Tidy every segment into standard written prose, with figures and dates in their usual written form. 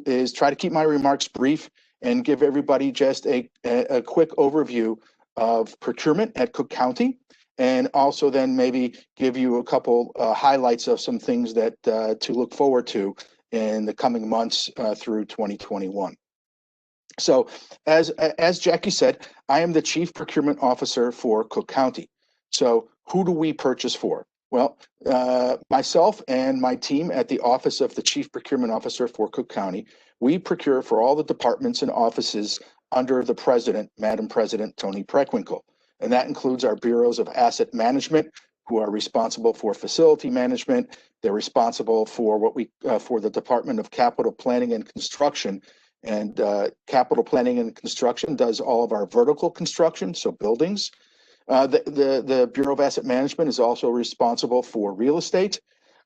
is try to keep my remarks brief and give everybody just a quick overview of procurement at Cook County, and also then maybe give you a couple highlights of some things that to look forward to in the coming months through 2021. So as Jackie said, I am the Chief Procurement Officer for Cook County. So who do we purchase for? Well, myself and my team at the Office of the Chief Procurement Officer for Cook County, we procure for all the departments and offices under the President, Madam President Toni Preckwinkle. And that includes our bureaus of asset management, who are responsible for facility management. They're responsible for what we for the Department of Capital Planning and Construction. And capital planning and construction does all of our vertical construction, so buildings. The Bureau of Asset Management is also responsible for real estate.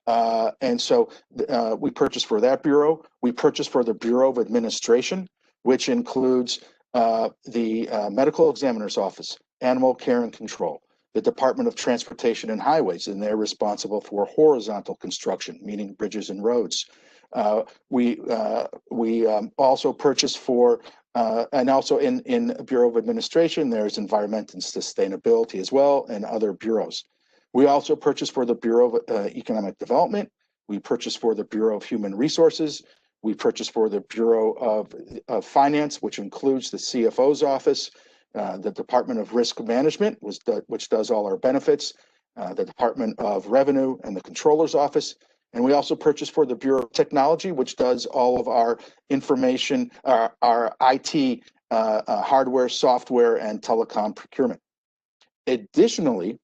And so we purchase for that bureau. We purchase for the Bureau of Administration, which includes the Medical Examiner's Office, Animal Care and Control, the Department of Transportation and Highways, and they're responsible for horizontal construction, meaning bridges and roads. We also purchase for, and also in Bureau of Administration, there's Environment and Sustainability as well, and other bureaus. We also purchase for the Bureau of Economic Development. We purchase for the Bureau of Human Resources. We purchase for the Bureau of Finance, which includes the CFO's office, the Department of Risk Management, which does all our benefits, the Department of Revenue and the Controller's Office. And we also purchase for the Bureau of Technology, which does all of our information, our IT, hardware, software, and telecom procurement. Additionally,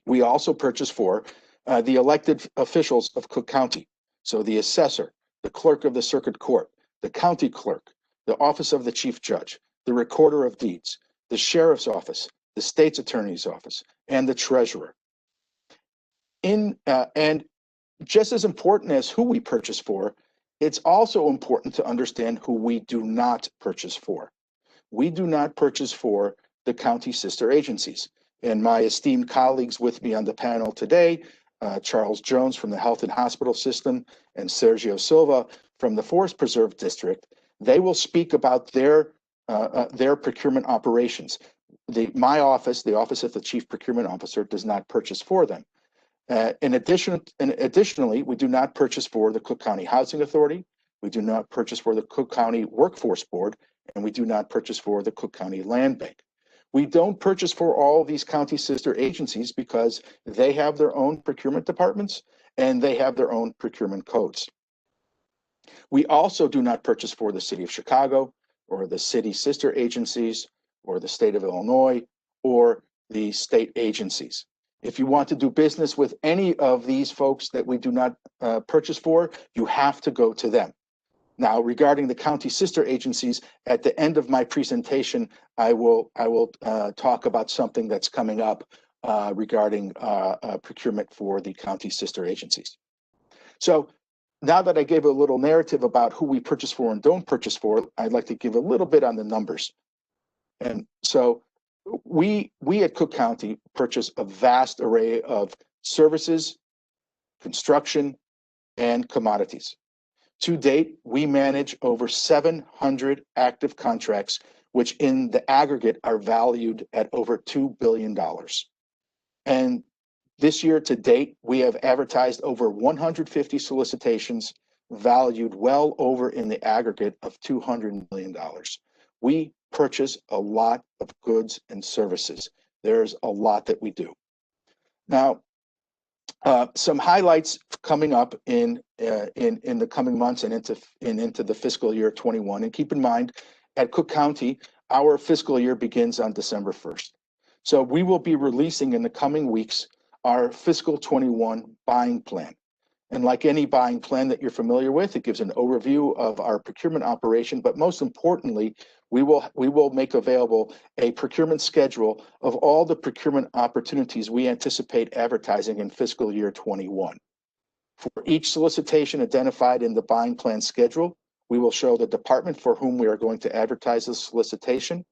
we also purchase for the elected officials of Cook County. So the assessor, the clerk of the circuit court, the county clerk, the office of the chief judge, the recorder of deeds, the sheriff's office, the state's attorney's office, and the treasurer. And just as important as who we purchase for, it's also important to understand who we do not purchase for. We do not purchase for the county sister agencies. And my esteemed colleagues with me on the panel today, Charles Jones from the Health and Hospital System and Sergio Silva from the Forest Preserve District, they will speak about their procurement operations. My office, the Office of the Chief Procurement Officer, does not purchase for them. Additionally, we do not purchase for the Cook County Housing Authority, we do not purchase for the Cook County Workforce Board, and we do not purchase for the Cook County Land Bank. We don't purchase for all these county sister agencies because they have their own procurement departments and they have their own procurement codes. We also do not purchase for the City of Chicago or the city sister agencies or the state of Illinois or the state agencies. If you want to do business with any of these folks that we do not purchase for, you have to go to them. Now, regarding the county sister agencies, at the end of my presentation, I will talk about something that's coming up regarding procurement for the county sister agencies. So now that I gave a little narrative about who we purchase for and don't purchase for, I'd like to give a little bit on the numbers. And so we at Cook County purchase a vast array of services, construction, and commodities. To date, we manage over 700 active contracts, which in the aggregate are valued at over $2 billion. And this year to date, we have advertised over 150 solicitations valued well over in the aggregate of $200 million. We purchase a lot of goods and services. There's a lot that we do. Now, some highlights coming up in the coming months and into the fiscal year 21. And keep in mind, at Cook County, our fiscal year begins on December 1st. So we will be releasing in the coming weeks our fiscal 21 buying plan. And like any buying plan that you're familiar with, it gives an overview of our procurement operation, but most importantly, we will make available a procurement schedule of all the procurement opportunities we anticipate advertising in fiscal year 21. For each solicitation identified in the buying plan schedule, we will show the department for whom we are going to advertise the solicitation.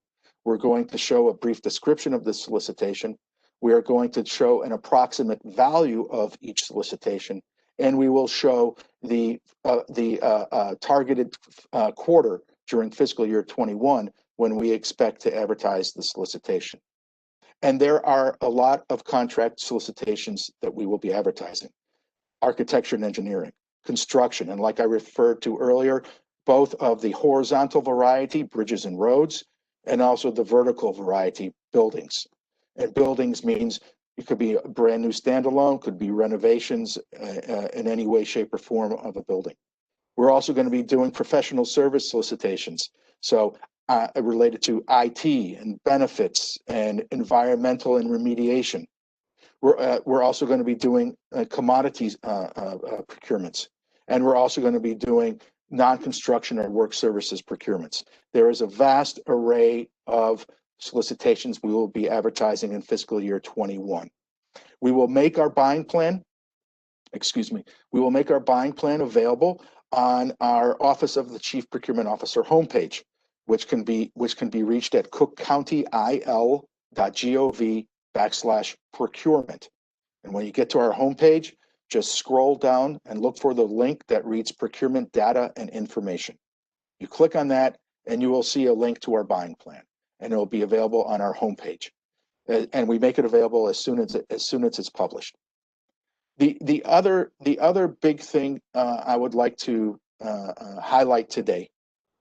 We're going to show a brief description of the solicitation. We are going to show an approximate value of each solicitation, and we will show the targeted quarter during fiscal year 21 when we expect to advertise the solicitation. And there are a lot of contract solicitations that we will be advertising. Architecture and engineering, construction, and like I referred to earlier, both of the horizontal variety, bridges and roads, and also the vertical variety, buildings. And buildings means it could be a brand new standalone, could be renovations in any way, shape, or form of a building. We're also going to be doing professional service solicitations. So related to IT and benefits and environmental and remediation. We're also going to be doing commodities procurements, and we're also going to be doing non-construction or work services procurements. There is a vast array of solicitations we will be advertising in fiscal year 21. We will make our buying plan, we will make our buying plan available on our Office of the Chief Procurement Officer homepage, which can be reached at cookcountyil.gov/procurement. And when you get to our homepage, just scroll down and look for the link that reads procurement data and information. You click on that and you will see a link to our buying plan, and it will be available on our homepage. And we make it available as soon as it's published. The other big thing I would like to highlight today,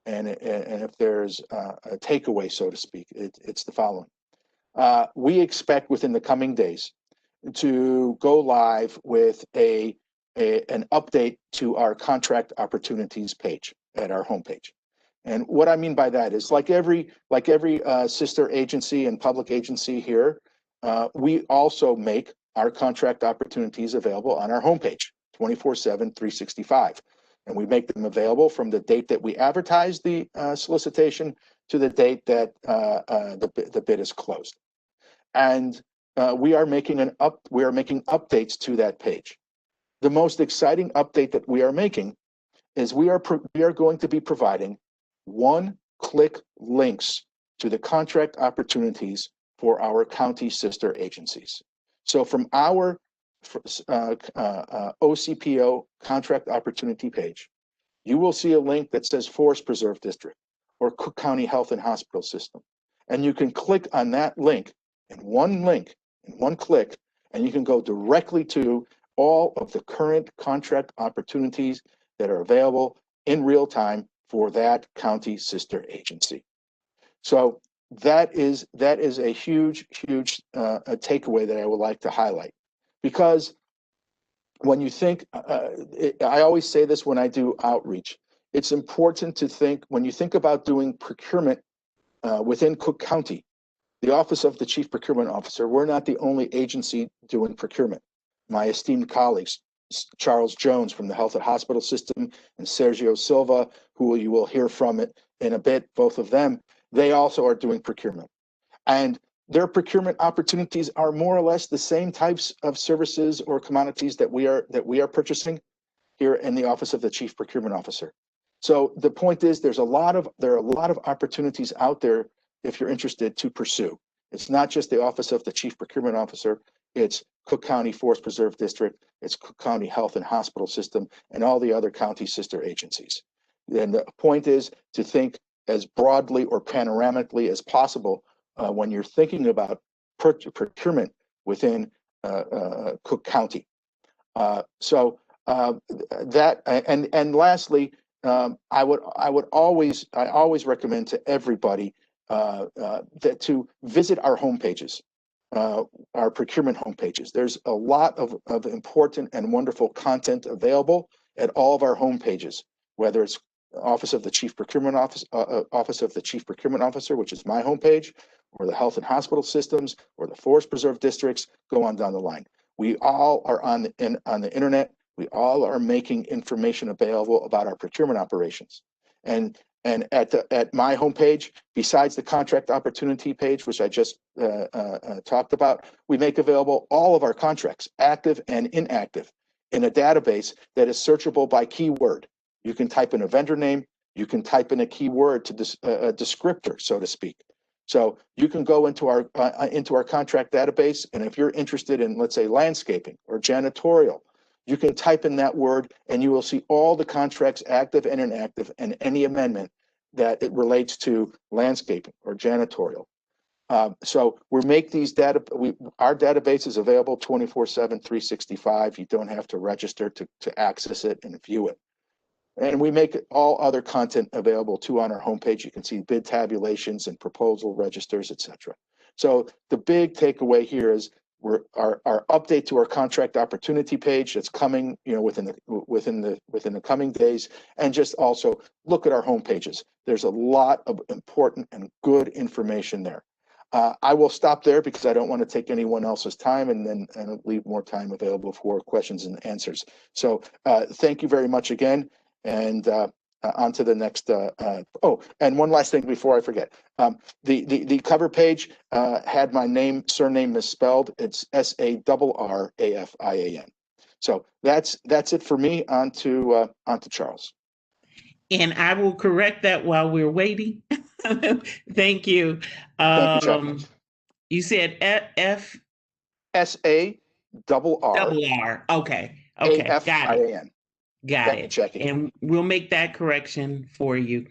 and if there's a takeaway, so to speak, it's the following. We expect within the coming days to go live with an update to our contract opportunities page at our homepage. And what I mean by that is, like every sister agency and public agency here, we also make our contract opportunities available on our homepage 24/7, 365. And we make them available from the date that we advertise the solicitation to the date that the bid is closed. And we are making updates to that page. The most exciting update that we are making is we are going to be providing one-click links to the contract opportunities for our county sister agencies. So from our OCPO contract opportunity page, you will see a link that says Forest Preserve District or Cook County Health and Hospital System. And you can click on that link in one click, and you can go directly to all of the current contract opportunities that are available in real time for that county sister agency. So that is a huge takeaway that I would like to highlight, because when you think, I always say this when I do outreach, it's important to think, when you think about doing procurement within Cook County, the Office of the Chief Procurement Officer, we're not the only agency doing procurement. My esteemed colleagues, Charles Jones from the Health and Hospital System and Sergio Silva, who you will hear from it in a bit, both of them, they also are doing procurement. And their procurement opportunities are more or less the same types of services or commodities that we are purchasing here in the Office of the Chief Procurement Officer. So the point is, there are a lot of opportunities out there if you're interested to pursue. It's not just the Office of the Chief Procurement Officer, it's Cook County Forest Preserve District, it's Cook County Health and Hospital System, and all the other county sister agencies. And the point is to think as broadly or panoramically as possible when you're thinking about procurement within Cook County. So that, and lastly, I always recommend to everybody that to visit our homepages, our procurement homepages. There's a lot of important and wonderful content available at all of our homepages, whether it's Office of the Chief Procurement Office, Office of the Chief Procurement Officer, which is my homepage, or the Health and Hospital Systems, or the Forest Preserve Districts, go on down the line. We all are on the internet. We all are making information available about our procurement operations. And at my homepage, besides the contract opportunity page, which I just talked about, we make available all of our contracts, active and inactive, in a database that is searchable by keyword. You can type in a vendor name, you can type in a keyword to a descriptor, so to speak. So you can go into our contract database, and if you're interested in, let's say, landscaping or janitorial, You can type in that word and you will see all the contracts, active and inactive, and any amendment that it relates to landscaping or janitorial. So we make these our database is available 24/7, 365. You don't have to register to access it and view it. And we make all other content available too on our homepage. You can see bid tabulations and proposal registers, etc. So the big takeaway here is our update to our contract opportunity page that's coming, within the coming days, and just also look at our homepages. There's a lot of important and good information there. I will stop there because I don't want to take anyone else's time and leave more time available for questions and answers. So thank you very much again. And on to the next. And one last thing before I forget. The cover page had my surname misspelled. It's Sarrafan. So that's it for me. On to Charles. And I will correct that while we're waiting. Thank you. Thank you, Chaplain. You said F Sarrafan. Okay. Got it. Got it. Jackie. And we'll make that correction for you.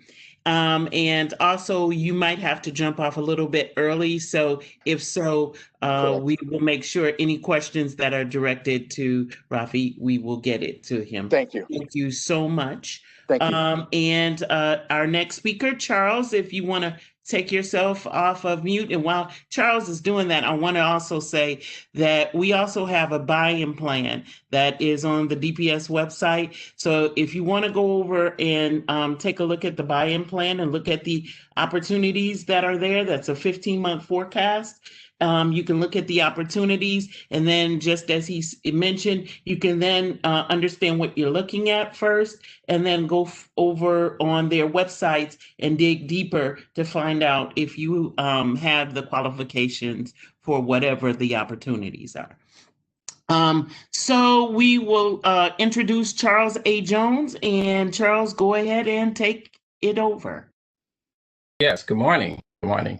And also, you might have to jump off a little bit early. So if so, we will make sure any questions that are directed to Rafi, we will get it to him. Thank you. Thank you so much. Thank you. And our next speaker, Charles, if you want to take yourself off of mute. And while Charles is doing that, I want to also say that we also have a buy-in plan that is on the DPS website. So if you want to go over and take a look at the buy-in plan and look at the opportunities that are there, that's a 15-month forecast. You can look at the opportunities, and then just as he mentioned, you can then understand what you're looking at first, and then go over on their websites and dig deeper to find out if you have the qualifications for whatever the opportunities are. So we will introduce Charles A. Jones, and Charles, go ahead and take it over. Yes, good morning. Good morning.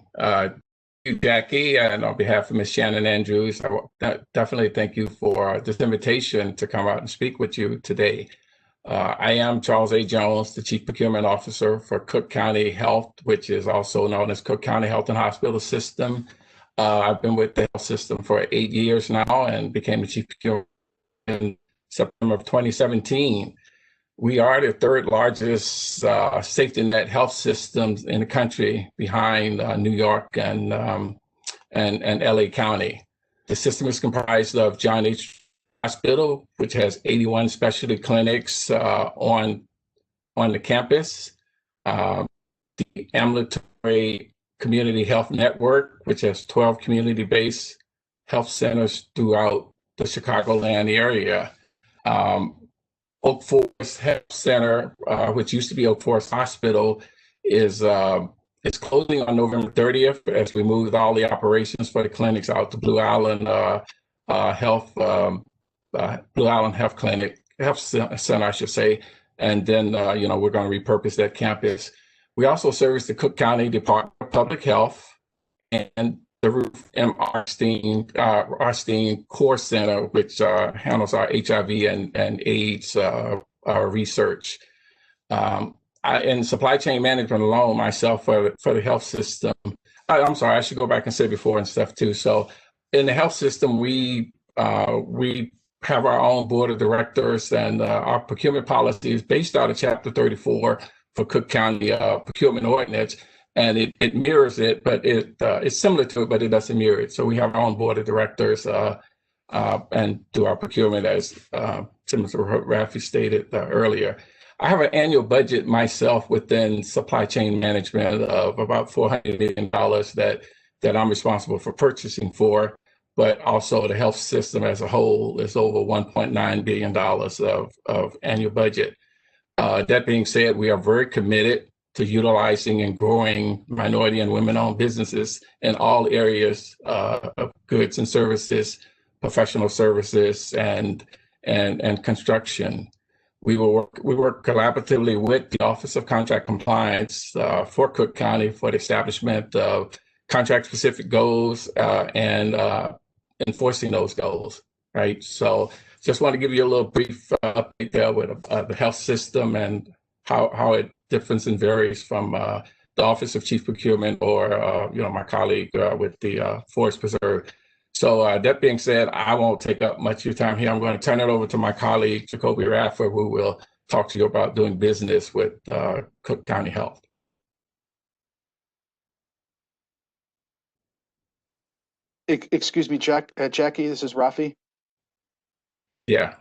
You, Jackie, and on behalf of Ms. Shannon Andrews, I definitely thank you for this invitation to come out and speak with you today. I am Charles A. Jones, the Chief Procurement Officer for Cook County Health, which is also known as Cook County Health and Hospital System. I've been with the health system for 8 years now and became the Chief Procurement in September of 2017. We are the third largest safety net health systems in the country, behind New York and LA County. The system is comprised of John H. Hospital, which has 81 specialty clinics on the campus. The Ambulatory Community Health Network, which has 12 community-based health centers throughout the Chicagoland area. Oak Forest Health Center, which used to be Oak Forest Hospital, is closing on November 30th as we moved all the operations for the clinics out to Blue Island Health Center, I should say. And then we're going to repurpose that campus. We also service the Cook County Department of Public Health and the Ruth M. Arstein Core Center, which handles our HIV and AIDS research. In supply chain management alone, myself for the health system, I'm sorry, I should go back and say before and stuff too. So in the health system, we have our own board of directors, and our procurement policy is based out of Chapter 34 for Cook County Procurement Ordinance. And it mirrors it, but it's similar to it, but it doesn't mirror it. So we have our own board of directors and do our procurement as similar to what Rafi stated earlier. I have an annual budget myself within supply chain management of about $400 million that I'm responsible for purchasing for, but also the health system as a whole is over $1.9 billion of annual budget. That being said, we are very committed to utilizing and growing minority and women-owned businesses in all areas of goods and services, professional services, and construction. We work collaboratively with the Office of Contract Compliance for Cook County for the establishment of contract-specific goals and enforcing those goals. Right. So just want to give you a little brief update there with the health system and how it differs and varies from the Office of Chief Procurement or my colleague with the Forest Preserve. So that being said, I won't take up much of your time here. I'm going to turn it over to my colleague, Jacoby Radford, who will talk to you about doing business with Cook County Health. Excuse me, Jackie, this is Rafi. Yeah.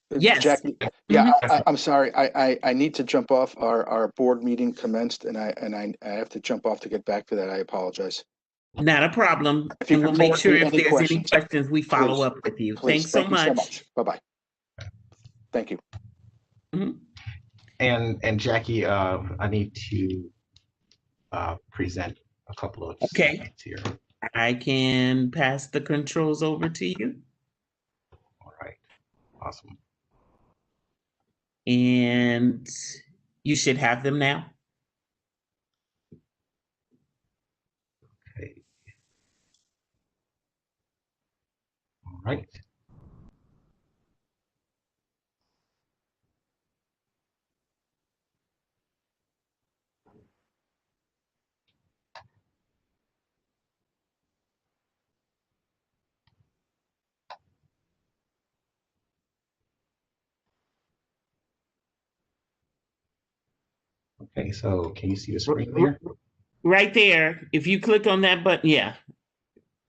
Yes. Jackie. Yeah, I'm sorry. I need to jump off. Our board meeting commenced, and I have to jump off to get back to that. I apologize. Not a problem. If you And we'll can make forward sure me if any there's any questions, questions, we follow please. up with you. Please. Thanks so Thank you so much. much. Bye-bye. Thank you. Mhm. And Jackie, I need to present a couple of Okay. slides here. I can pass the controls over to you. All right, awesome. And you should have them now. Okay. All right. Okay, so can you see the screen here? Right there. If you click on that button, yeah.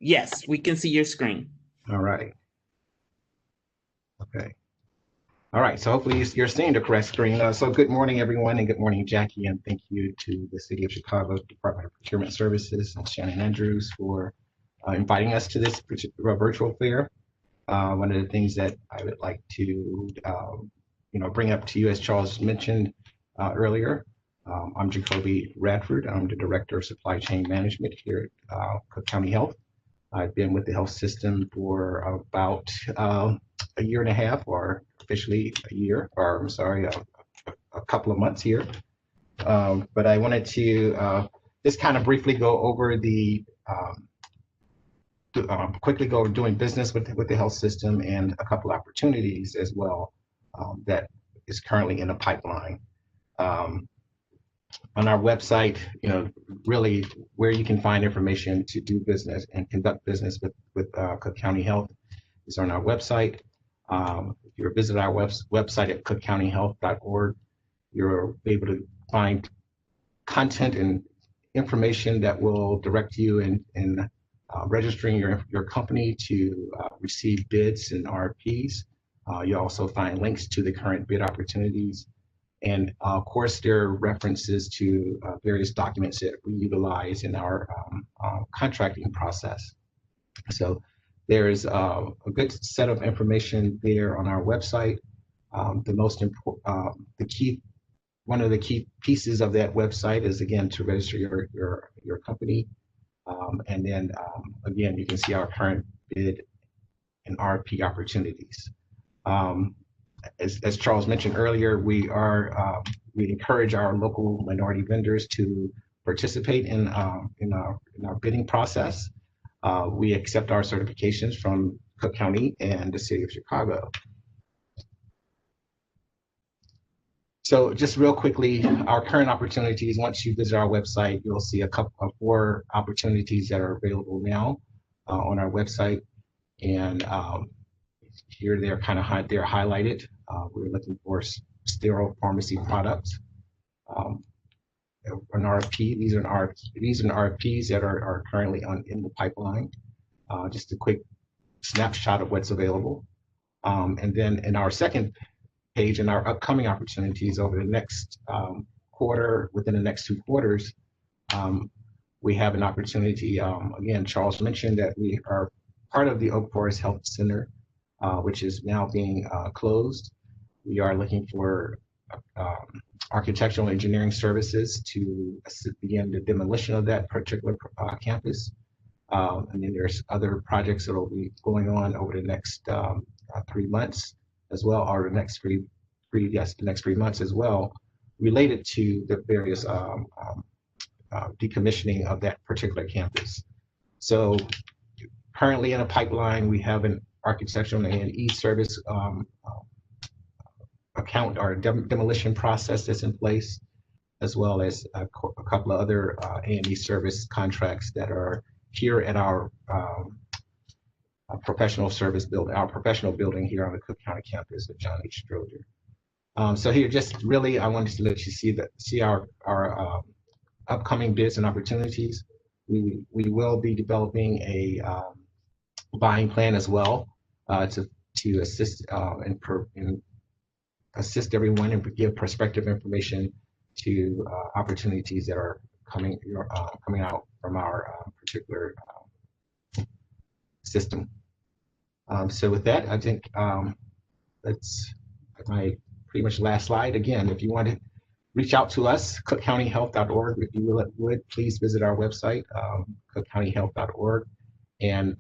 Yes, we can see your screen. All right. Okay. All right, so hopefully you're seeing the correct screen. So good morning, everyone, and good morning, Jackie, and thank you to the City of Chicago Department of Procurement Services and Shannon Andrews for inviting us to this virtual fair. One of the things that I would like to, bring up to you, as Charles mentioned earlier, I'm Jacoby Radford. I'm the Director of Supply Chain Management here at Cook County Health. I've been with the health system for about a year and a half, or officially a year, or I'm sorry, a couple of months here. But I wanted to just kind of briefly go over quickly go over doing business with the health system and a couple opportunities as well that is currently in the pipeline. On our website, really where you can find information to do business and conduct business with Cook County Health is on our website. If you visit our website at cookcountyhealth.org, you're able to find content and information that will direct you in registering your company to receive bids and RFPs. You also find links to the current bid opportunities. And of course, there are references to various documents that we utilize in our contracting process. So there's a good set of information there on our website. The most important, one of the key pieces of that website is, again, to register your company. And then again, you can see our current bid and RFP opportunities. As Charles mentioned earlier, we encourage our local minority vendors to participate in our bidding process. We accept our certifications from Cook County and the City of Chicago. So just real quickly, our current opportunities, once you visit our website, you'll see a couple of 4 opportunities that are available now on our website. And here they're they're highlighted. We're looking for sterile pharmacy products. An RFP, these are RFPs that are currently in the pipeline. Just a quick snapshot of what's available. And then in our second page, in our upcoming opportunities over the next quarter, within the next 2 quarters, we have an opportunity. Again, Charles mentioned that we are part of the Oak Forest Health Center, which is now being closed. We are looking for architectural engineering services to begin the demolition of that particular campus. And then there's other projects that will be going on over the next 3 months as well, or the next the next 3 months as well, related to the various decommissioning of that particular campus. So currently in a pipeline, we have architectural and e-service account or demolition process that's in place, as well as a couple of other A&E service contracts that are here at our professional service building, our professional building here on the Cook County campus of John H. Stroger. So here, just really, I wanted to let you see our upcoming bids and opportunities. We will be developing a buying plan as well to assist and assist everyone and give prospective information to opportunities that are coming out from our particular system. So with that, I think that's my pretty much last slide. Again, if you want to reach out to us, cookcountyhealth.org. If you would, please visit our website, cookcountyhealth.org, and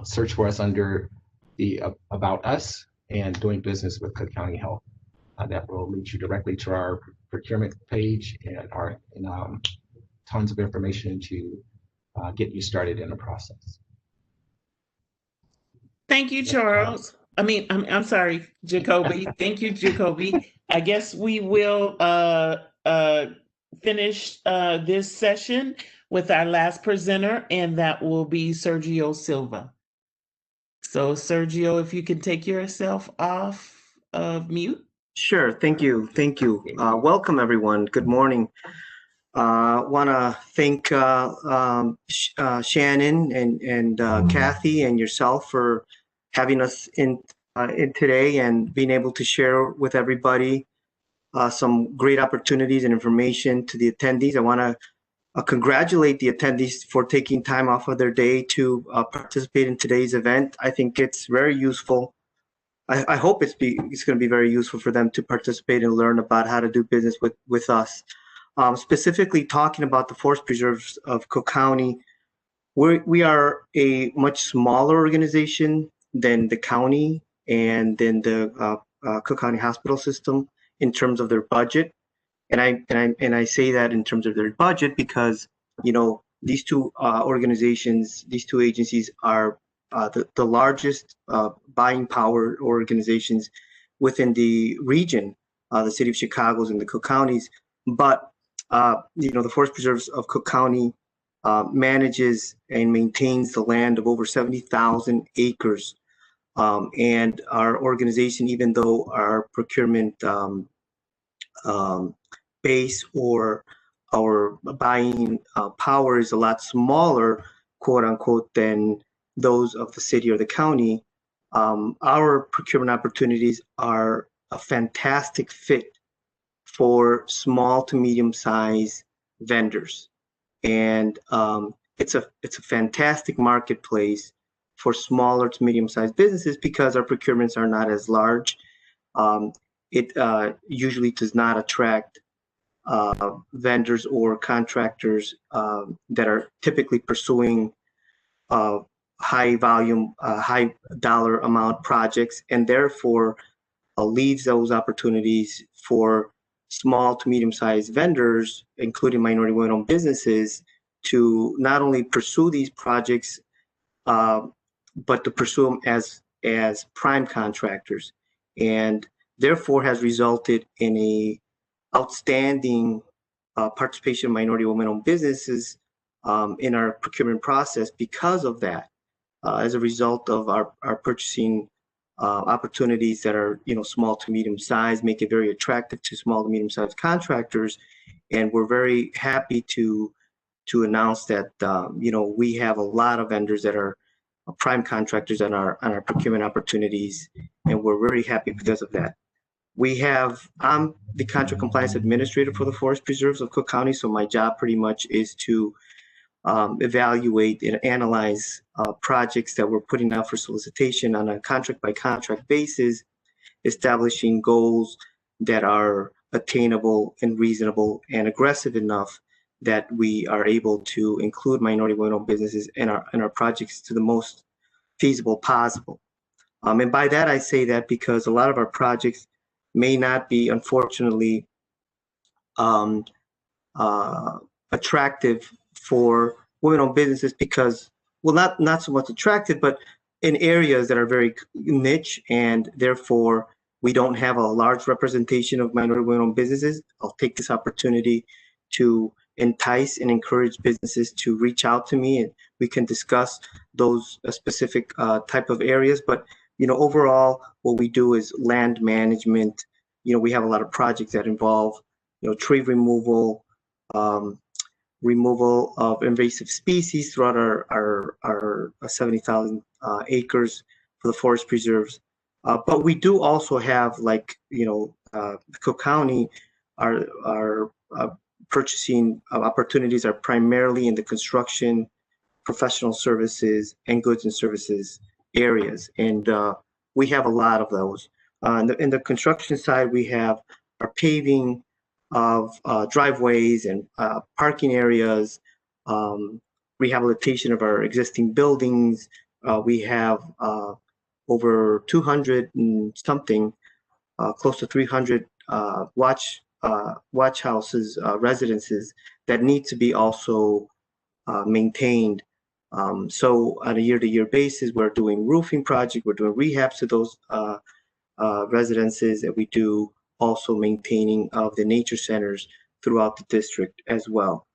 search for us under the About Us and Doing Business with Cook County Health. That will lead you directly to our procurement page and tons of information to get you started in the process. Thank you, Charles. I'm sorry, Jacoby. Thank you, Jacoby. I guess we will finish this session with our last presenter, and that will be Sergio Silva. So Sergio, if you can take yourself off of mute. Sure, thank you. Thank you. Welcome, everyone. Good morning. Want to thank Shannon and Kathy and yourself for having us in today and being able to share with everybody some great opportunities and information to the attendees. I want to congratulate the attendees for taking time off of their day to participate in today's event. I think it's very useful. I hope it's going to be very useful for them to participate and learn about how to do business with us. Specifically talking about the forest preserves of Cook County, we are a much smaller organization than the county and then the Cook County hospital system in terms of their budget. And I say that in terms of their budget because, you know, these two organizations, these two agencies are the largest buying power organizations within the region, the city of Chicago's and the Cook Counties. But, you know, the Forest Preserves of Cook County manages and maintains the land of over 70,000 acres. And our organization, even though our procurement base or our buying power is a lot smaller, quote unquote, than those of the city or the county, our procurement opportunities are a fantastic fit for small to medium sized vendors. And it's a fantastic marketplace for smaller to medium sized businesses because our procurements are not as large. It usually does not attract vendors or contractors that are typically pursuing high volume, high dollar amount projects, and therefore leaves those opportunities for small to medium sized vendors, including minority women-owned businesses, to not only pursue these projects, but to pursue them as prime contractors, and therefore has resulted in a outstanding participation of minority women-owned businesses in our procurement process because of that. As a result of our purchasing opportunities that are, you know, small to medium size, make it very attractive to small to medium sized contractors, and we're very happy to announce that you know, we have a lot of vendors that are prime contractors on our procurement opportunities, and we're very happy because of that. I'm the contract compliance administrator for the Forest Preserves of Cook County, so my job pretty much is to evaluate and analyze projects that we're putting out for solicitation on a contract by contract basis, establishing goals that are attainable and reasonable and aggressive enough that we are able to include minority women-owned businesses in our projects to the most feasible possible. And by that I say that because a lot of our projects may not be, unfortunately, attractive for women-owned businesses because, well, not so much attractive, but in areas that are very niche, and therefore we don't have a large representation of minority women-owned businesses. I'll take this opportunity to entice and encourage businesses to reach out to me, and we can discuss those specific type of areas. But overall, what we do is land management. We have a lot of projects that involve tree removal, removal of invasive species throughout our 70,000 acres for the forest preserves. But we do also have, like, Cook County, our purchasing opportunities are primarily in the construction, professional services, and goods and services areas. And we have a lot of those. In the construction side, we have our paving of driveways and parking areas, rehabilitation of our existing buildings. We have over 200 and something, close to 300 watch houses, residences that need to be also maintained. So on a year-to-year basis, we're doing roofing projects, we're doing rehabs to those residences, and we do also maintaining of the nature centers throughout the district as well.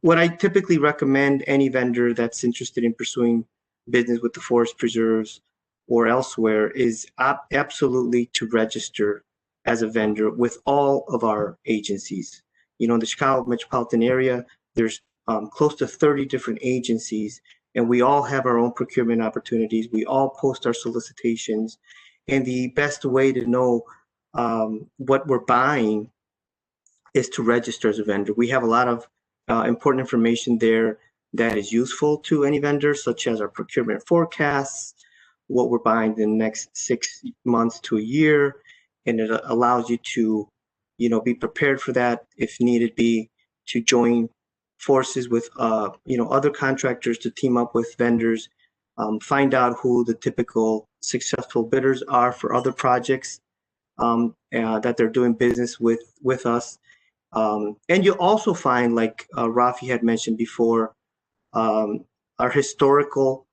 What I typically recommend any vendor that's interested in pursuing business with the forest preserves or elsewhere is absolutely to register as a vendor with all of our agencies. In the Chicago metropolitan area, there's close to 30 different agencies, and we all have our own procurement opportunities. We all post our solicitations, and the best way to know what we're buying is to register as a vendor. We have a lot of important information there that is useful to any vendor, such as our procurement forecasts, what we're buying in the next 6 months to a year, and it allows you to, be prepared for that if needed be, to join forces with, other contractors to team up with vendors, find out who the typical successful bidders are for other projects that they're doing business with us. And you'll also find, like Rafi had mentioned before, our historical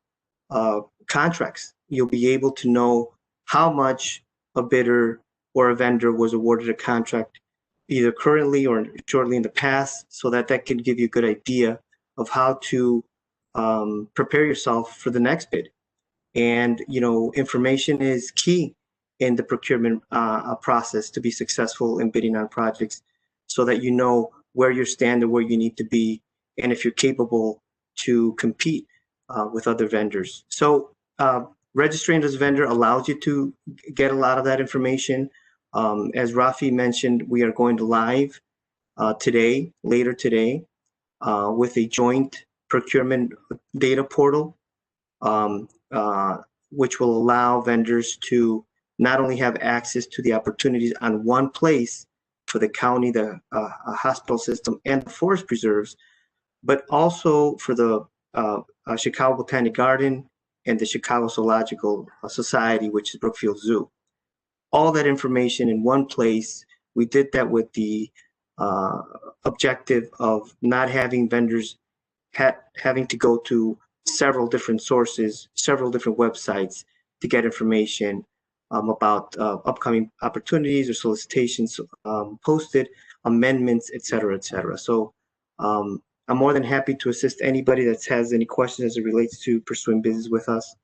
contracts. You'll be able to know how much a bidder or a vendor was awarded a contract either currently or shortly in the past, so that can give you a good idea of how to prepare yourself for the next bid. And information is key in the procurement process to be successful in bidding on projects, so that you know where you stand and where you need to be, and if you're capable to compete with other vendors. So registering as a vendor allows you to get a lot of that information. As Rafi mentioned, we are going to live later today, with a joint procurement data portal, which will allow vendors to not only have access to the opportunities on one place for the county, the hospital system, and the forest preserves, but also for the Chicago Botanic Garden and the Chicago Zoological Society, which is Brookfield Zoo. All that information in one place. We did that with the objective of not having vendors having to go to several different sources, several different websites to get information about upcoming opportunities or solicitations posted, amendments, et cetera, et cetera. So I'm more than happy to assist anybody that has any questions as it relates to pursuing business with us.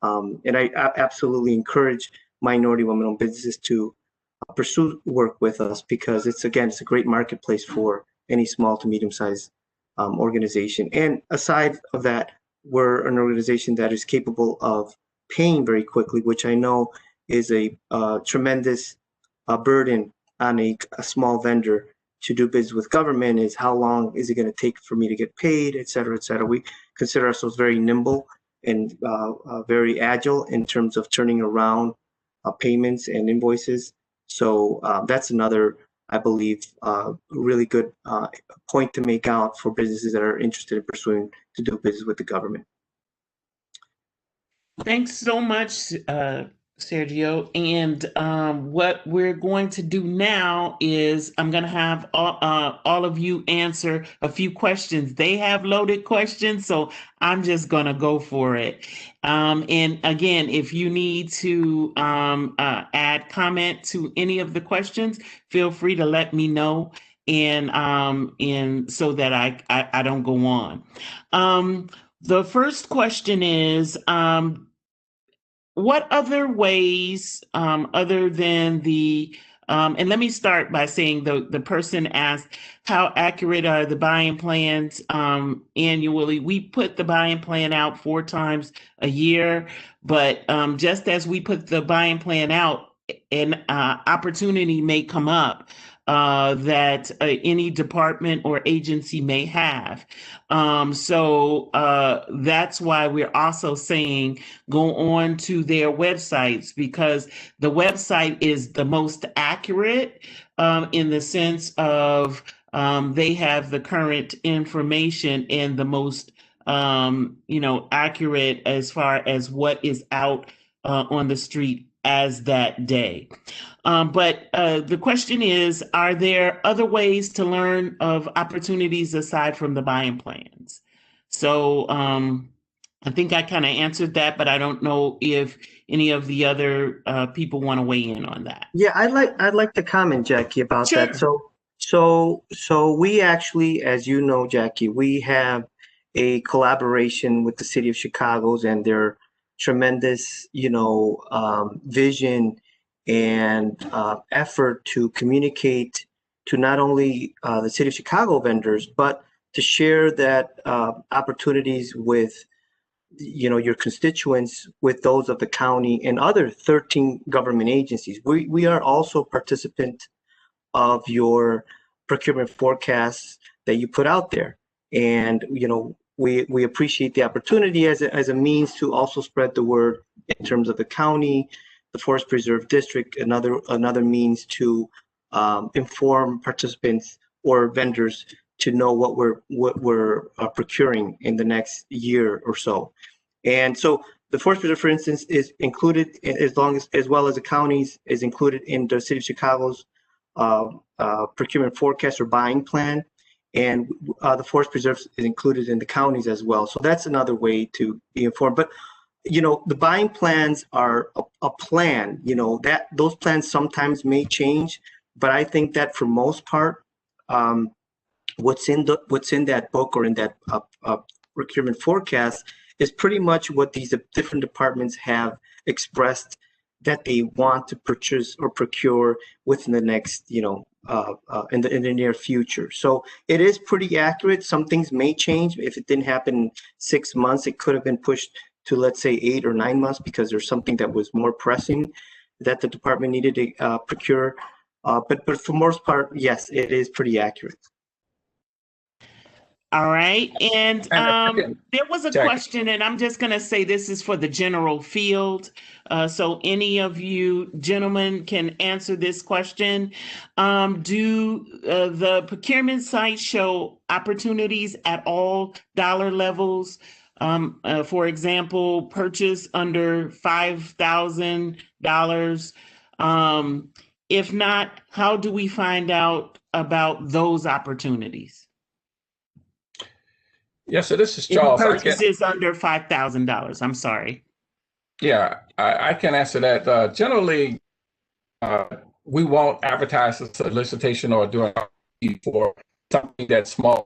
And I absolutely encourage minority women-owned businesses to pursue work with us, because it's a great marketplace for any small to medium-sized organization. And aside of that, we're an organization that is capable of paying very quickly, which I know is a tremendous burden on a small vendor to do business with government. Is how long is it going to take for me to get paid, et cetera, et cetera. We consider ourselves very nimble and very agile in terms of turning around payments and invoices. So that's another, I believe, really good point to make out for businesses that are interested in pursuing to do business with the government. Thanks so much, Sergio. And what we're going to do now is I'm going to have all of you answer a few questions. They have loaded questions, so I'm just going to go for it. And again, if you need to add comment to any of the questions, feel free to let me know, and so that I don't go on. The first question is, what other ways, other than and let me start by saying the person asked, how accurate are the buy-in plans annually? We put the buy-in plan out 4 times a year, but just as we put the buy-in plan out, an opportunity may come up that any department or agency may have. So that's why we're also saying go on to their websites, because the website is the most accurate in the sense of they have the current information and the most accurate as far as what is out on the street as that day. But the question is, are there other ways to learn of opportunities aside from the buy-in plans? So I think I kind of answered that, but I don't know if any of the other people want to weigh in on that. Yeah, I'd like to comment, Jackie, about Sure. that. So we actually, as you know, Jackie, we have a collaboration with the city of Chicago's and their tremendous, vision and effort to communicate to not only the city of Chicago vendors, but to share that opportunities with your constituents, with those of the county and other 13 government agencies. We are also participant of your procurement forecasts that you put out there. And, we appreciate the opportunity as a means to also spread the word in terms of the county, the Forest Preserve District, another means to inform participants or vendors to know what we're procuring in the next year or so. And so the Forest Preserve, for instance, is included as well as the counties is included in the city of Chicago's procurement forecast or buying plan. And the Forest Preserve is included in the counties as well. So that's another way to be informed. But the buying plans are a plan, that those plans sometimes may change, but I think that for most part, what's in that book or in that procurement forecast is pretty much what these different departments have expressed that they want to purchase or procure within the next, in the near future. So it is pretty accurate. Some things may change. If it didn't happen in 6 months, it could have been pushed to, let's say, 8 or 9 months because there's something that was more pressing that the department needed to procure. But for most part, yes, it is pretty accurate. All right. And there was a question, and I'm just going to say this is for the general field. So any of you gentlemen can answer this question. Do the procurement sites show opportunities at all dollar levels? For example, purchase under $5,000. If not, how do we find out about those opportunities? Yeah, so this is Charles. Purchases under $5,000. I'm sorry. Yeah, I can answer that. Generally, we won't advertise a solicitation or do an for something that's small.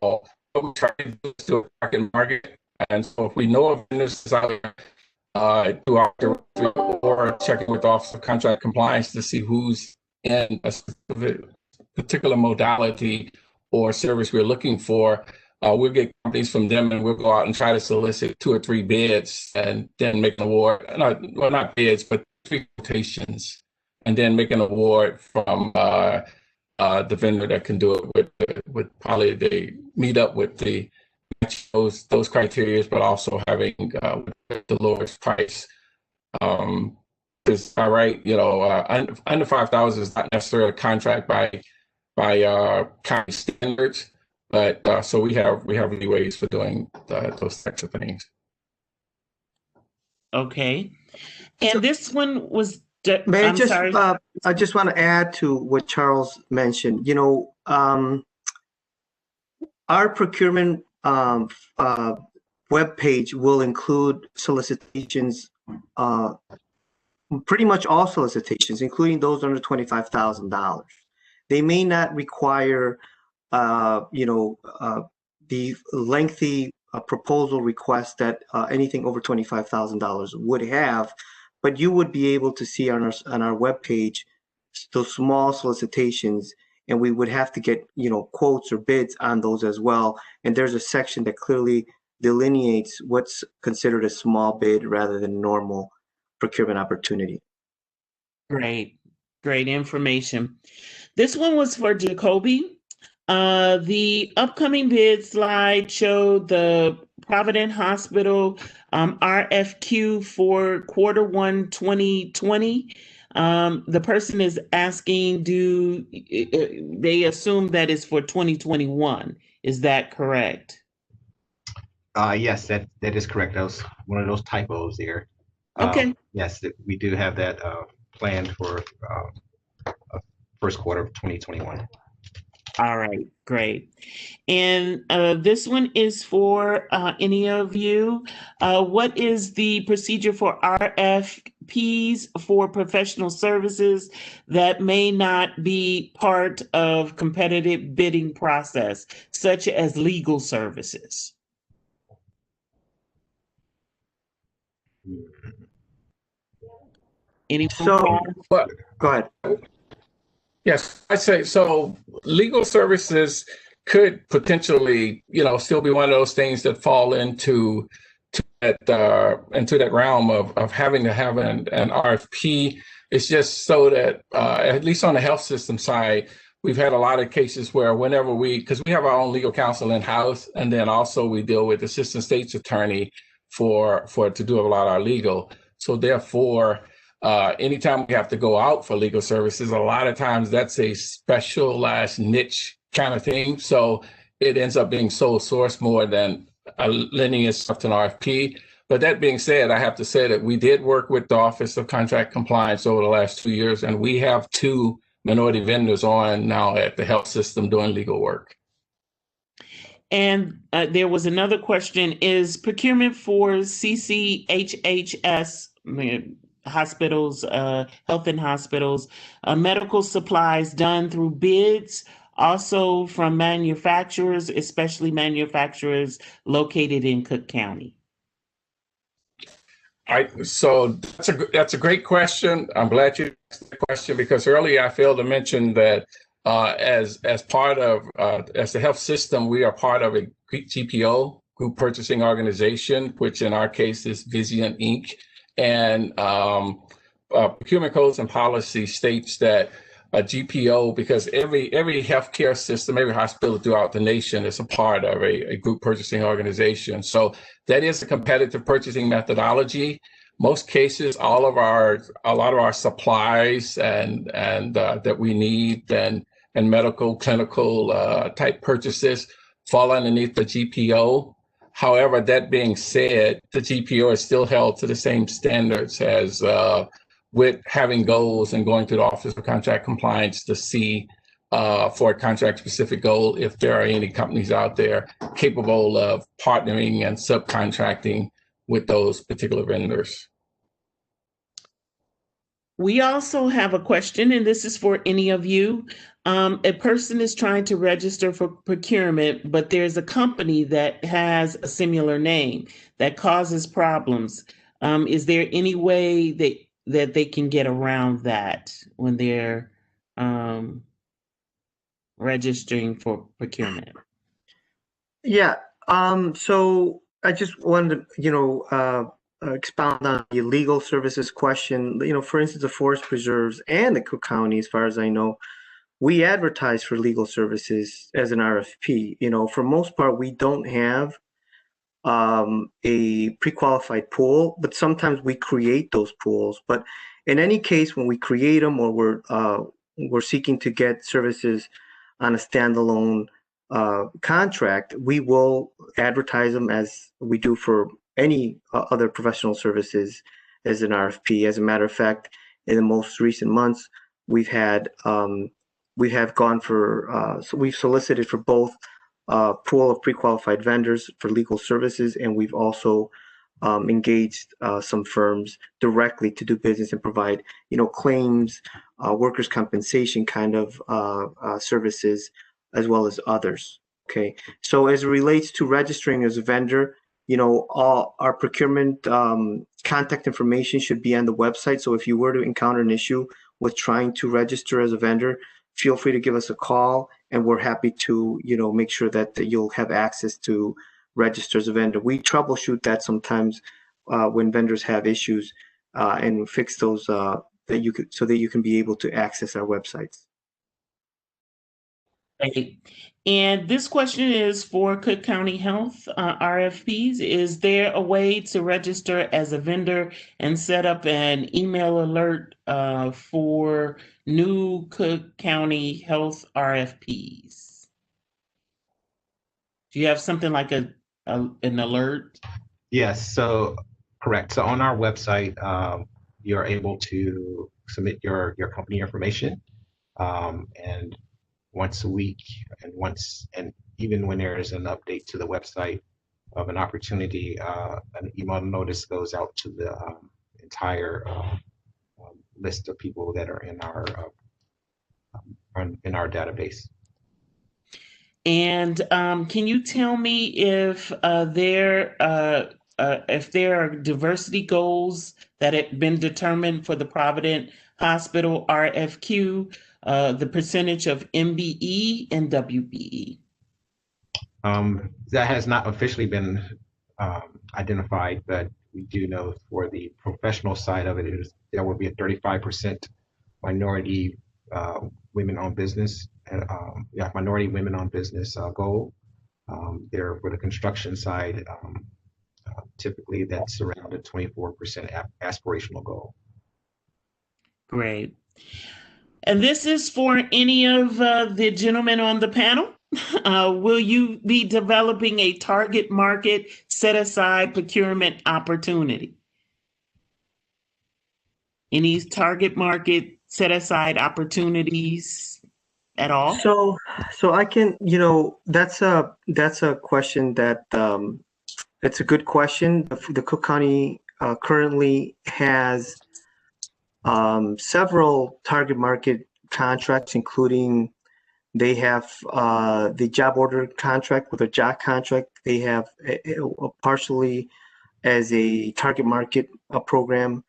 What we try to do is do a market market. And so if we know of vendors out there, do our directory or checking with the Office of Contract Compliance to see who's in a particular modality or service we're looking for. We'll get companies from them and we'll go out and try to solicit 2 or 3 bids and then make an award. Not bids, but 3 quotations, and then make an award from the vendor that can do it with probably they meet up with those criteria, but also having the lowest price. Because all right, under 5,000 is not necessarily a contract by county standards. But so we have leeways for doing those types of things. Okay, and this one was May I I'm just, sorry. I just want to add to what Charles mentioned. Our procurement webpage will include solicitations, pretty much all solicitations, including those under $25,000. They may not require, the lengthy proposal request that anything over $25,000 would have, but you would be able to see on our webpage those small solicitations, and we would have to get quotes or bids on those as well. And there's a section that clearly delineates what's considered a small bid rather than normal procurement opportunity. Great information. This one was for Jacoby. The upcoming bid slide showed the Provident Hospital RFQ for Q1 2020. The person is asking, do they assume that is for 2021? Is that correct? Yes, that is correct. That was one of those typos there. Okay. Yes, we do have that planned for first quarter of 2021. All right, great. And this one is for any of you. What is the procedure for RFPs for professional services that may not be part of competitive bidding process, such as legal services? Anyone? So, But go ahead. yes, I say so. Legal services could potentially, still be one of those things that fall into that realm of having to have an RFP. It's just so that at least on the health system side, we've had a lot of cases where whenever because we have our own legal counsel in house, and then also we deal with assistant state's attorney to do a lot of our legal. So therefore, anytime we have to go out for legal services, a lot of times that's a specialized niche kind of thing. So it ends up being sole source more than lending itself to an RFP. But that being said, I have to say that we did work with the Office of Contract Compliance over the last 2 years, and we have 2 minority vendors on now at the health system doing legal work. And there was another question: is procurement for CCHHS hospitals, health and hospitals, medical supplies done through bids, also from manufacturers, especially manufacturers located in Cook County? So that's a great question. I'm glad you asked the question, because earlier I failed to mention that as part of as the health system, we are part of a GPO, Group Purchasing Organization, which in our case is Vizient Inc. And procurement codes and policy states that a GPO, because every healthcare system, every hospital throughout the nation is a part of a group purchasing organization. So that is a competitive purchasing methodology. Most cases, a lot of our supplies and that we need and medical, clinical type purchases fall underneath the GPO. However, that being said, the GPO is still held to the same standards as with having goals and going to the Office of Contract Compliance to see for a contract specific goal if there are any companies out there capable of partnering and subcontracting with those particular vendors. We also have a question, and this is for any of you. A person is trying to register for procurement, but there's a company that has a similar name that causes problems. Is there any way that they can get around that when they're registering for procurement? Yeah. So I just wanted to, expound on the legal services question. For instance, the forest preserves and the Cook County, as far as I know, we advertise for legal services as an RFP. For most part, we don't have a pre-qualified pool, but sometimes we create those pools. But in any case, when we create them or we're seeking to get services on a standalone contract, we will advertise them as we do for any other professional services as an RFP. As a matter of fact, in the most recent months, we have gone for, so we've solicited for both pool of pre-qualified vendors for legal services, and we've also engaged some firms directly to do business and provide, claims, workers' compensation kind of services, as well as others. Okay, so as it relates to registering as a vendor, all our procurement contact information should be on the website. So if you were to encounter an issue with trying to register as a vendor, feel free to give us a call, and we're happy to, make sure that you'll have access to register as a vendor. We troubleshoot that sometimes when vendors have issues and fix those so that you can be able to access our websites. Great. And this question is for Cook County Health RFPs. Is there a way to register as a vendor and set up an email alert for new Cook County Health RFPs? Do you have something like an alert? Yes, so correct. So on our website, you're able to submit your company information, and once a week, and even when there is an update to the website of an opportunity, an email notice goes out to the entire list of people that are in our database. And can you tell me if there are diversity goals that have been determined for the Provident Hospital RFQ, the percentage of MBE and WBE? That has not officially been identified, but we do know for the professional side of it, there will be a 35% minority women-owned business, minority women-owned business goal. There for the construction side, typically that's around a 24% aspirational goal. Great. And this is for any of the gentlemen on the panel. Will you be developing a target market set-aside procurement opportunity? Any target market set-aside opportunities at all? So I can, that's a question that it's a good question. The Cook County currently has several target market contracts, including they have the job order contract with a job contract. They have partially as a target market program,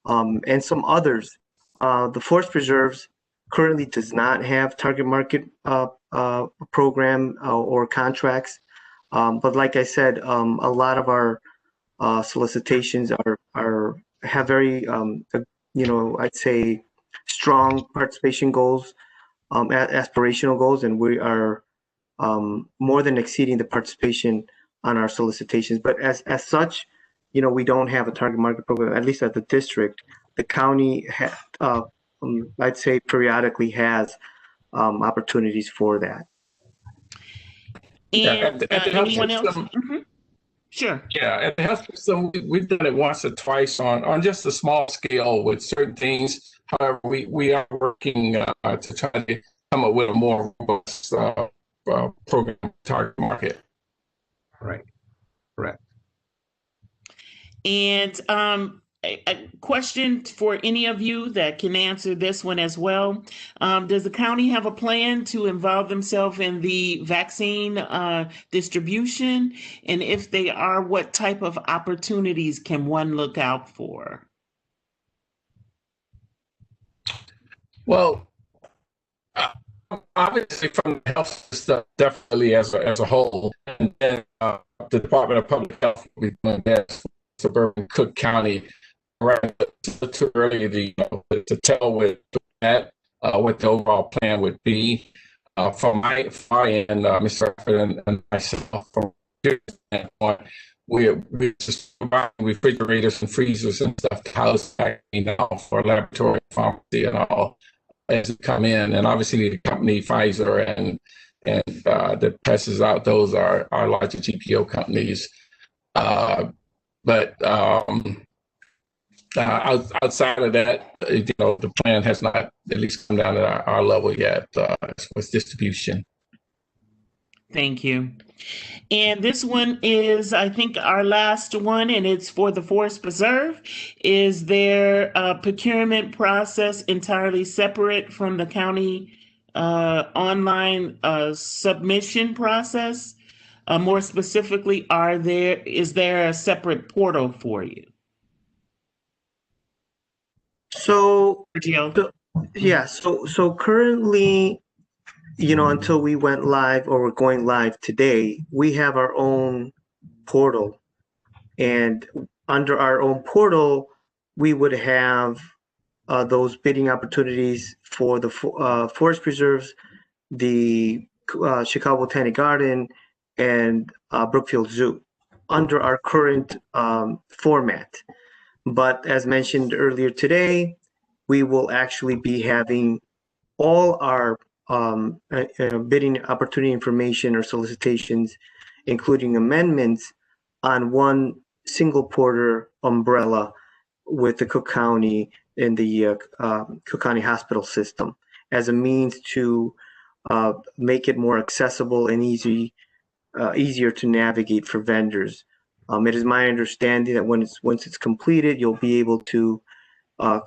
and some others. The Forest Preserves currently does not have target market program or contracts. But like I said, a lot of our solicitations have very, I'd say strong participation goals, aspirational goals, and we are more than exceeding the participation on our solicitations. But as such, we don't have a target market program, at least at the district. The county, I'd say periodically has opportunities for that. And anyone else? Mm-hmm. Sure. Yeah, at the health system, we've done it once or twice on just a small scale with certain things. However, we are working to try to come up with a more robust program target market. Right. Correct. And a question for any of you that can answer this one as well. Does the county have a plan to involve themselves in the vaccine distribution? And if they are, what type of opportunities can one look out for? Well, obviously from the health system, definitely as a whole, and then the Department of Public Health will be doing that suburban Cook County. Right, too early to tell what the overall plan would be. From my end, Mr. Rafford and myself, from your standpoint, we're just buying refrigerators and freezers and stuff to house vaccine now for laboratory, pharmacy, and all as we come in. And obviously, the company Pfizer and that passes out those are our larger GPO companies, but. Outside of that, the plan has not at least come down to our level yet as far as distribution. Thank you. And this one is, I think, our last one, and it's for the Forest Preserve. Is their procurement process entirely separate from the county online submission process? More specifically, is there a separate portal for you? So, Sergio? yeah, so currently, until we went live or we're going live today, we have our own portal. And under our own portal, we would have those bidding opportunities for the forest preserves, the Chicago Botanic Garden, and Brookfield Zoo under our current format. But as mentioned earlier today, we will actually be having all our bidding opportunity information or solicitations, including amendments, on one single porter umbrella with the Cook County and the Cook County Hospital System as a means to make it more accessible and easier to navigate for vendors. It is my understanding that once it's completed, you'll be able to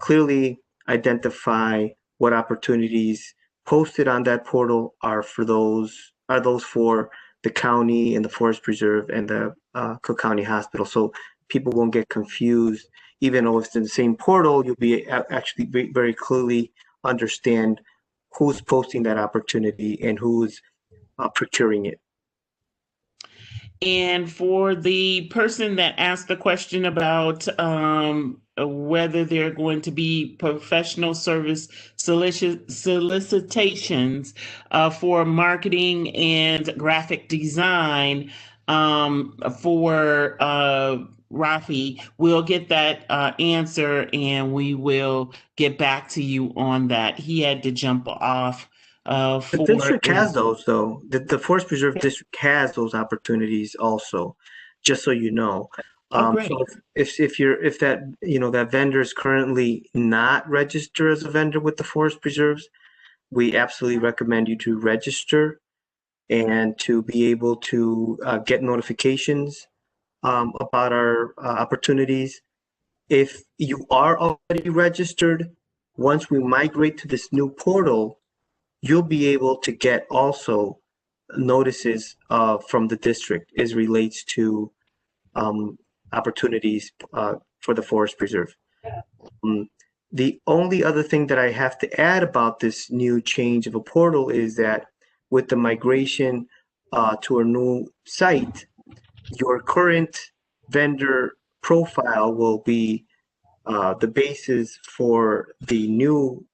clearly identify what opportunities posted on that portal are those for the county and the Forest Preserve and the Cook County Hospital. So people won't get confused. Even though it's in the same portal, you'll be actually very clearly understand who's posting that opportunity and who's procuring it. And for the person that asked the question about whether they're going to be professional service solicitations for marketing and graphic design for Rafi, we'll get that answer and we will get back to you on that. He had to jump off. The district has those, though. The Forest Preserve District has those opportunities also, just so you know. So if that vendor is currently not registered as a vendor with the Forest Preserves, we absolutely recommend you to register and to be able to get notifications about our opportunities. If you are already registered, once we migrate to this new portal, you'll be able to get also notices from the district as relates to opportunities for the Forest Preserve. The only other thing that I have to add about this new change of a portal is that with the migration to a new site, your current vendor profile will be the basis for the new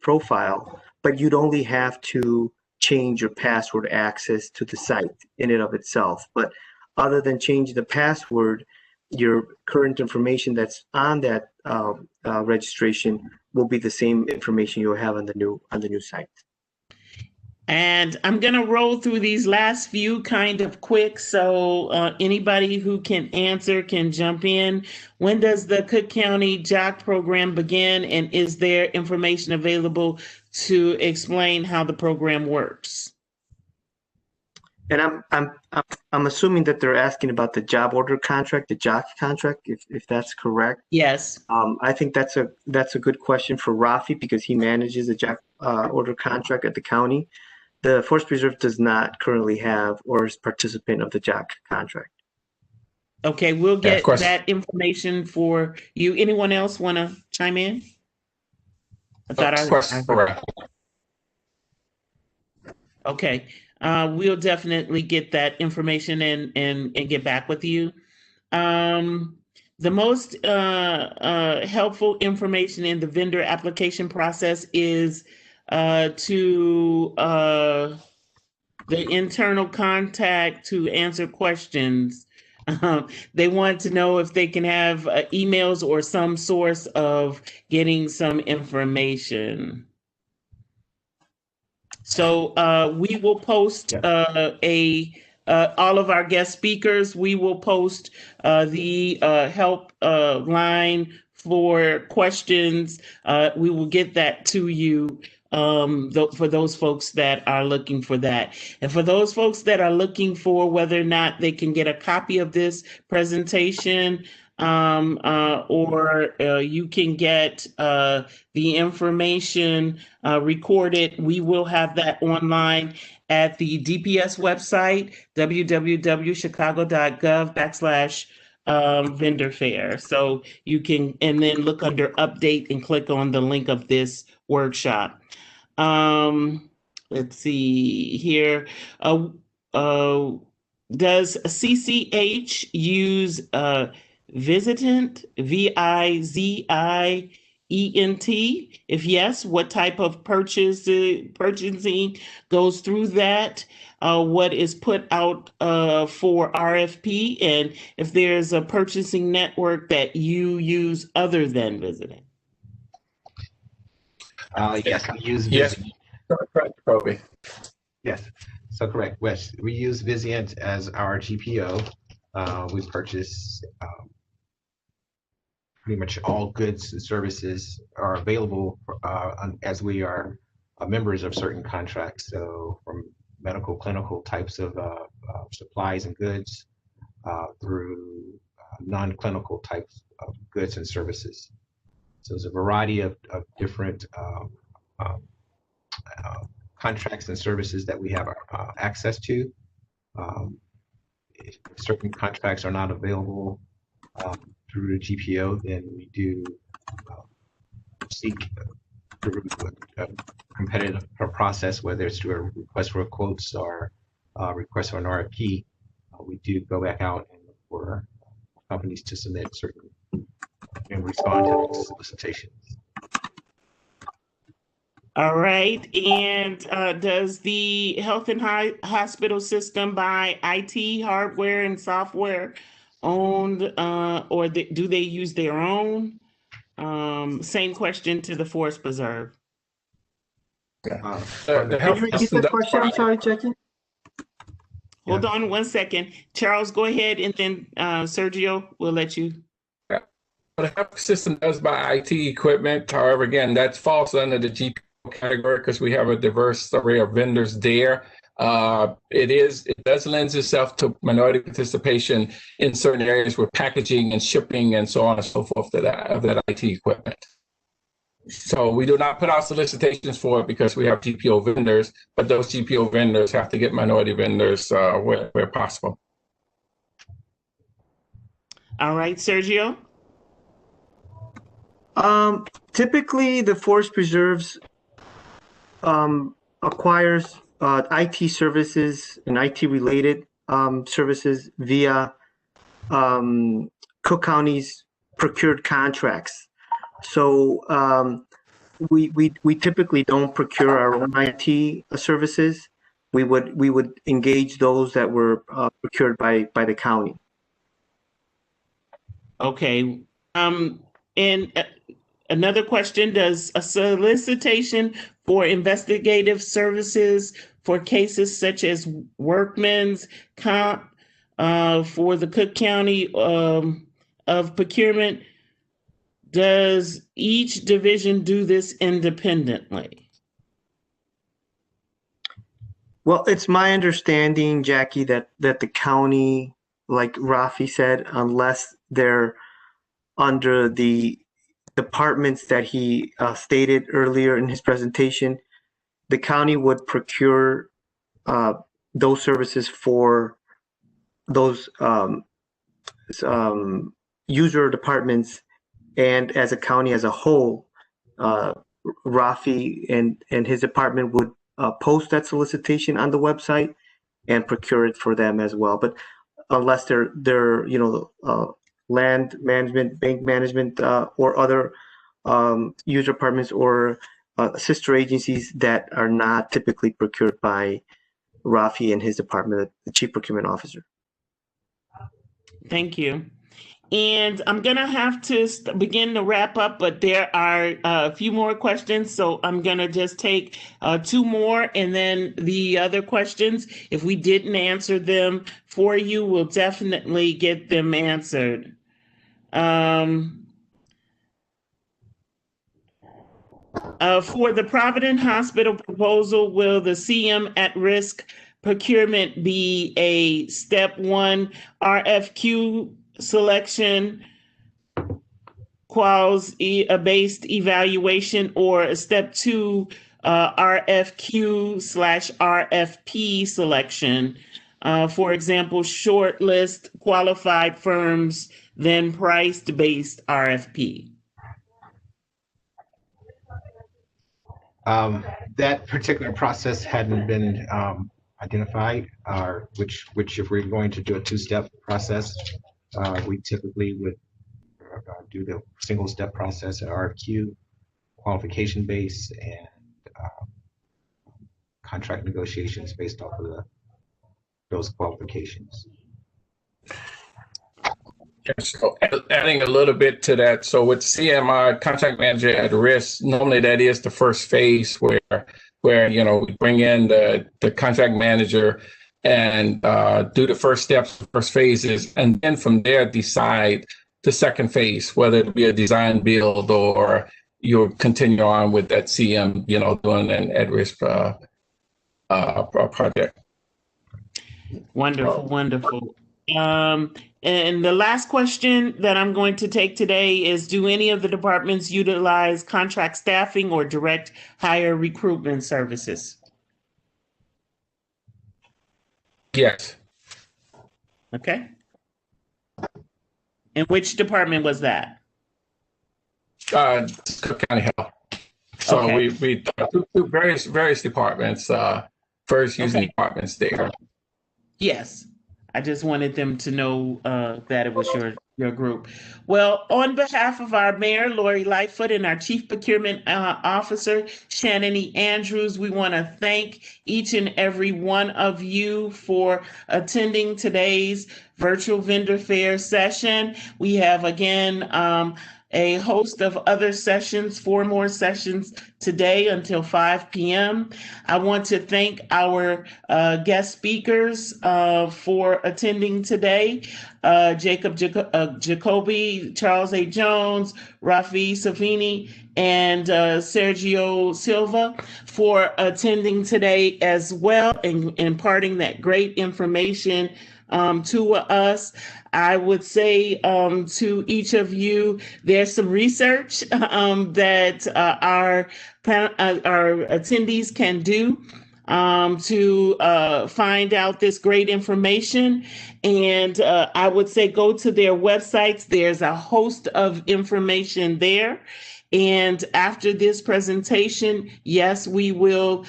profile, but you'd only have to change your password access to the site in and of itself. But other than changing the password, your current information that's on that registration will be the same information you'll have on the new site. And I'm going to roll through these last few kind of quick, so anybody who can answer can jump in. When does the Cook County JOC program begin, and is there information available to explain how the program works? And I'm assuming that they're asking about the job order contract, the JOC contract, if that's correct. Yes. I think that's a good question for Rafi because he manages the JOC order contract at the county. The Forest Preserve does not currently have or is participant of the JOC contract. Okay, we'll get that information for you. Anyone else want to chime in? Okay, we'll definitely get that information and get back with you. The most helpful information in the vendor application process is to the internal contact to answer questions. They want to know if they can have emails or some source of getting some information. So we will post a all of our guest speakers. We will post the help line for questions. We will get that to you for those folks that are looking for that. And for those folks that are looking for whether or not they can get a copy of this presentation, or you can get the information recorded, we will have that online at the DPS website, www.chicago.gov/vendor fair. So you can, and then look under update and click on the link of this workshop. Let's see here. Does CCH use Visitant, Visient? If yes, what type of purchasing goes through that? What is put out for RFP? And if there's a purchasing network that you use other than Visitant? Yes, we use Yes. Vizient. Correct, Kobe. Yes, so correct. Yes, we use Vizient as our GPO. We purchase pretty much all goods and services are available as we are members of certain contracts. So from medical, clinical types of supplies and goods through non-clinical types of goods and services. So there's a variety of different contracts and services that we have access to. If certain contracts are not available through the GPO, then we do seek through a competitive process, whether it's through a request for quotes or request for an RFP. We do go back out and look for companies to submit certain and respond to the solicitations. All right. And does the health and hospital system buy IT hardware and software owned, or do they use their own? Same question to the Forest Preserve. The Can health you repeat system the does question? I'm buy- sorry, Jackie. Hold on 1 second. Charles, go ahead, and then Sergio, we'll let you. The health system does buy IT equipment. However, again, that falls under the GPO category because we have a diverse array of vendors there. It does lend itself to minority participation in certain areas with packaging and shipping and so on and so forth of that IT equipment. So we do not put out solicitations for it because we have GPO vendors, but those GPO vendors have to get minority vendors where possible. All right, Sergio. Typically, the Forest Preserves acquires IT services and IT-related services via Cook County's procured contracts. So we typically don't procure our own IT services. We would engage those that were procured by the county. Okay. And another question, does a solicitation for investigative services for cases such as workman's comp for the Cook County of Procurement, does each division do this independently? Well, it's my understanding, Jackie, that the county, like Rafi said, unless they're under the departments that he stated earlier in his presentation, the county would procure those services for those user departments, and as a county as a whole, Rafi and his department would post that solicitation on the website and procure it for them as well. But unless they're land management, bank management, or other user departments or sister agencies that are not typically procured by Rafi and his department, the Chief Procurement Officer. Thank you. And I'm going to have to begin to wrap up, but there are a few more questions. So I'm going to just take two more, and then the other questions, if we didn't answer them for you, we'll definitely get them answered. For the Providence Hospital proposal, will the CM at-risk procurement be a step 1 RFQ selection, quals-based evaluation, or a step 2 RFQ/RFP selection? For example, shortlist qualified firms, then price-based RFP. That particular process hadn't been identified, which if we're going to do a two-step process, we typically would do the single-step process at RFQ, qualification base, and contract negotiations based off of those qualifications. So adding a little bit to that, so with CMR, contract manager at risk, normally that is the first phase where we bring in the contract manager and do the first steps, first phases, and then from there decide the second phase, whether it be a design build or you'll continue on with that CM, doing an at-risk project. Wonderful, wonderful. And the last question that I'm going to take today is, do any of the departments utilize contract staffing or direct hire recruitment services? Yes. Okay. And which department was that? Cook County Health. So Okay. we do various departments, first using departments there. Yes. I just wanted them to know that it was your group. Well, on behalf of our Mayor, Lori Lightfoot, and our Chief Procurement Officer, Shannon E. Andrews, we want to thank each and every one of you for attending today's virtual vendor fair session. We have, again, a host of other sessions, 4 more sessions today until 5 p.m. I want to thank our guest speakers for attending today. Jacob Jacoby, Charles A. Jones, Rafi Savini, and Sergio Silva for attending today as well and imparting that great information to us. I would say to each of you, there's some research that our attendees can do to find out this great information. And I would say go to their websites. There's a host of information there. And after this presentation, yes, we will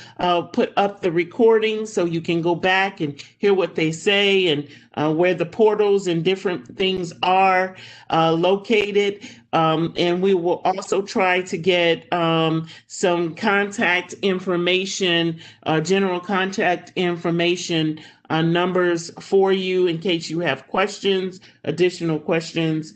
put up the recording so you can go back and hear what they say and where the portals and different things are located. And we will also try to get some contact information, general contact information numbers for you in case you have questions, additional questions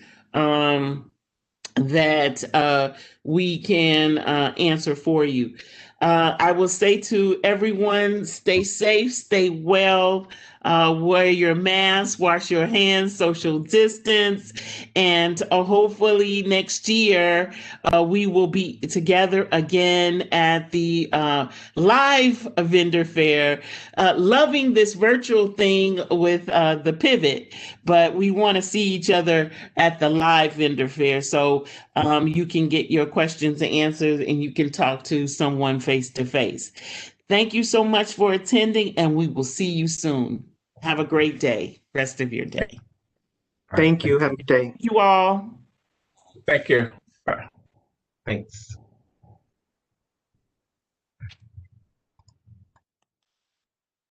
that we can answer for you. I will say to everyone, stay safe, stay well, wear your mask, wash your hands, social distance, and hopefully next year we will be together again at the live vendor fair, loving this virtual thing with the pivot, but we want to see each other at the live vendor fair so you can get your questions and answers and you can talk to someone face to face. Thank you so much for attending, and we will see you soon. Have a great day, rest of your day. Thank you. Have a good day. You all. Thank you. Thanks.